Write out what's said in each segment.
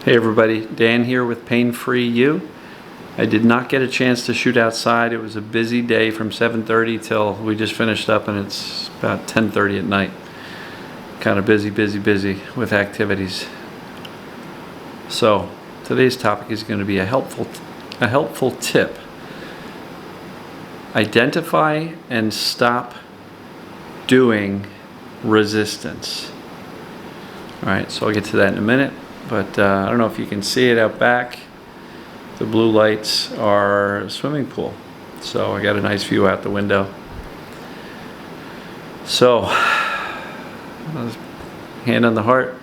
Hey everybody, Dan here with Pain Free You. I did not get a chance to shoot outside. It was a busy day from 7:30 till we just finished up, and it's about 10:30 at night. Kind of busy with activities. So today's topic is going to be a helpful tip. Identify and stop doing resistance. All right, so I'll get to that in a minute. But I don't know if you can see it out back. The blue lights are a swimming pool. So I got a nice view out the window. So, hand on the heart.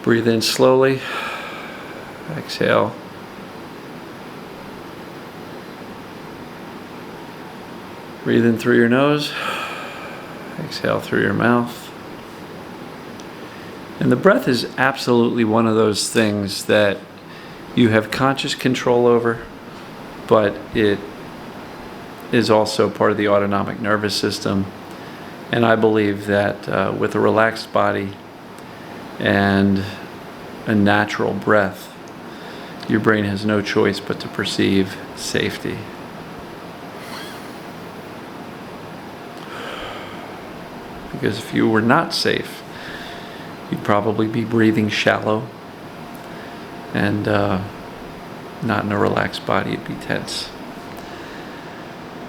Breathe in slowly. Exhale. Breathe in through your nose. Exhale through your mouth. And the breath is absolutely one of those things that you have conscious control over, but it is also part of the autonomic nervous system. And I believe that with a relaxed body and a natural breath, your brain has no choice but to perceive safety. Because if you were not safe, you'd probably be breathing shallow and not in a relaxed body. It'd be tense.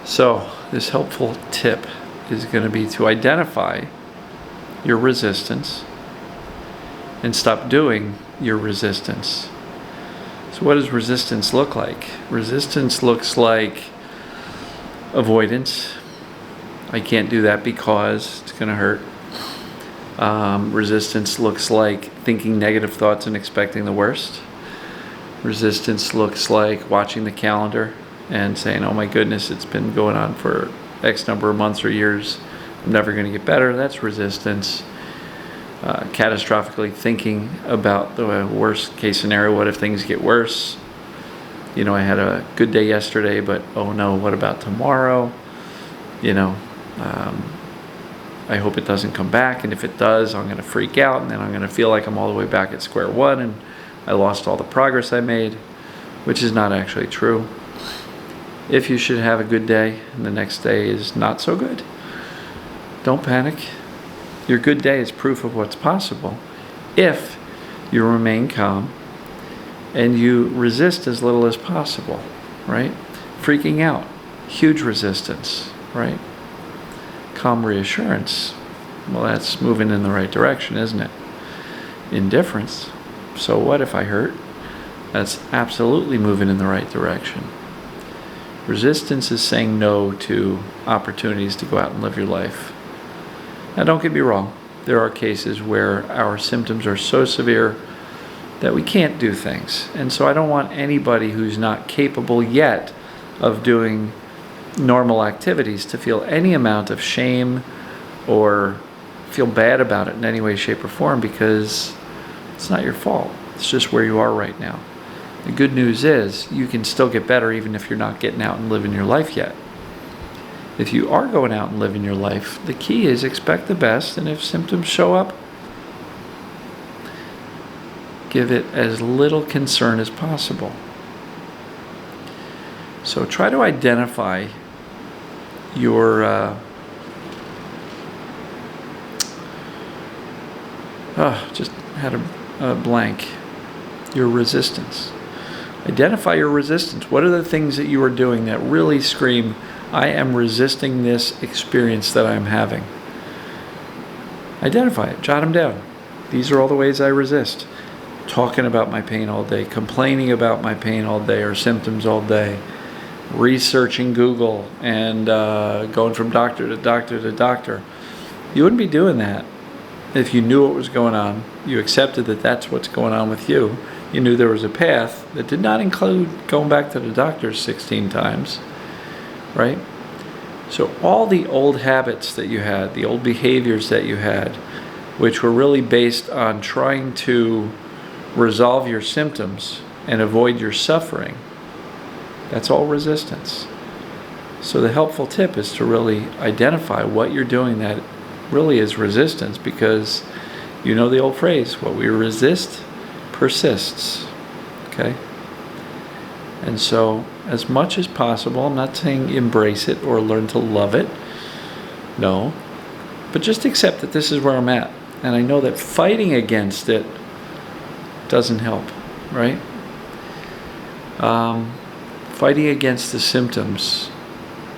So this helpful tip is going to be to identify your resistance and stop doing your resistance. So what does resistance look like? Resistance looks like avoidance. I can't do that because it's going to hurt. Resistance looks like thinking negative thoughts and expecting the worst. Resistance looks like watching the calendar and saying, oh my goodness, it's been going on for X number of months or years. I'm never going to get better. That's resistance. Catastrophically thinking about the worst case scenario. What if things get worse? You know, I had a good day yesterday, but oh no, what about tomorrow? You know, I hope it doesn't come back, and if it does, I'm going to freak out, and then I'm going to feel like I'm all the way back at square one, and I lost all the progress I made, which is not actually true. If you should have a good day, and the next day is not so good, don't panic. Your good day is proof of what's possible if you remain calm and you resist as little as possible, right? Freaking out, huge resistance, right? Calm reassurance, well, that's moving in the right direction, isn't it? Indifference, so what if I hurt? That's absolutely moving in the right direction. Resistance is saying no to opportunities to go out and live your life. Now, don't get me wrong, there are cases where our symptoms are so severe that we can't do things. And so I don't want anybody who's not capable yet of doing normal activities to feel any amount of shame or feel bad about it in any way, shape, or form, because it's not your fault. It's just where you are right now. The good news is you can still get better even if you're not getting out and living your life yet. If you are going out and living your life, the key is expect the best, and if symptoms show up, give it as little concern as possible. So try to identify your just had a blank. Your resistance. Identify your resistance. What are the things that you are doing that really scream, I am resisting this experience that I'm having? Identify it. Jot them down. These are all the ways I resist. Talking about my pain all day, complaining about my pain all day or symptoms all day, researching Google and going from doctor to doctor to doctor. You wouldn't be doing that if you knew what was going on. You accepted that that's what's going on with you. You knew there was a path that did not include going back to the doctor 16 times, right? So all the old habits that you had, the old behaviors that you had, which were really based on trying to resolve your symptoms and avoid your suffering, that's all resistance. So the helpful tip is to really identify what you're doing that really is resistance, because You know the old phrase, what we resist persists. Okay? And so, as much as possible, I'm not saying embrace it or learn to love it. No. But just accept that this is where I'm at. And I know that fighting against it doesn't help, right? Fighting against the symptoms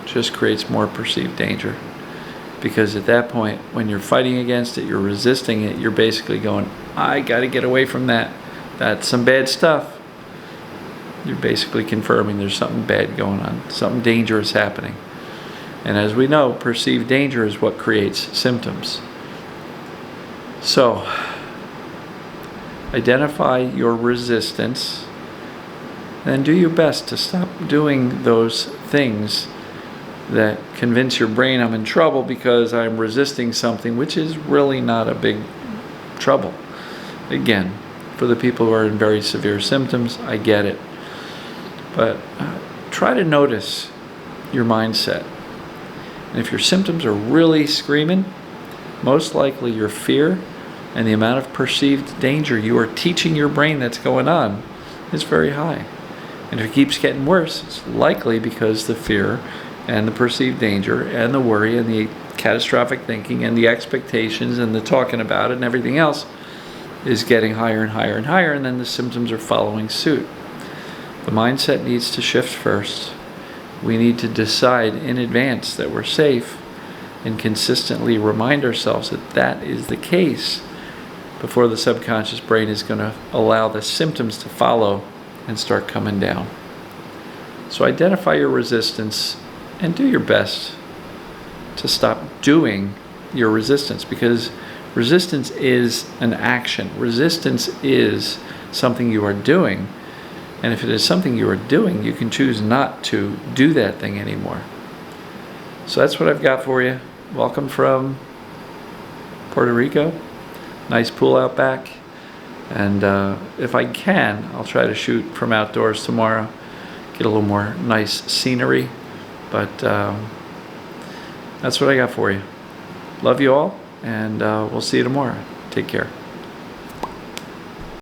just creates more perceived danger. Because at that point, when you're fighting against it, you're resisting it, you're basically going, I got to get away from that. That's some bad stuff. You're basically confirming there's something bad going on, something dangerous happening. And as we know, perceived danger is what creates symptoms. So, identify your resistance and do your best to stop doing those things that convince your brain I'm in trouble because I'm resisting something, which is really not a big trouble. Again, for the people who are in very severe symptoms, I get it. But try to notice your mindset. And if your symptoms are really screaming, most likely your fear and the amount of perceived danger you are teaching your brain that's going on is very high. And if it keeps getting worse, it's likely because the fear and the perceived danger and the worry and the catastrophic thinking and the expectations and the talking about it and everything else is getting higher and higher and higher, and then the symptoms are following suit. The mindset needs to shift first. We need to decide in advance that we're safe and consistently remind ourselves that that is the case before the subconscious brain is going to allow the symptoms to follow and start coming down. So identify your resistance and do your best to stop doing your resistance, because resistance is an action. Resistance is something you are doing. And if it is something you are doing, you can choose not to do that thing anymore. So that's what I've got for you. Welcome from Puerto Rico. Nice pool out back. And if I can, I'll try to shoot from outdoors tomorrow. Get a little more nice scenery. But that's what I got for you. Love you all, and we'll see you tomorrow. Take care.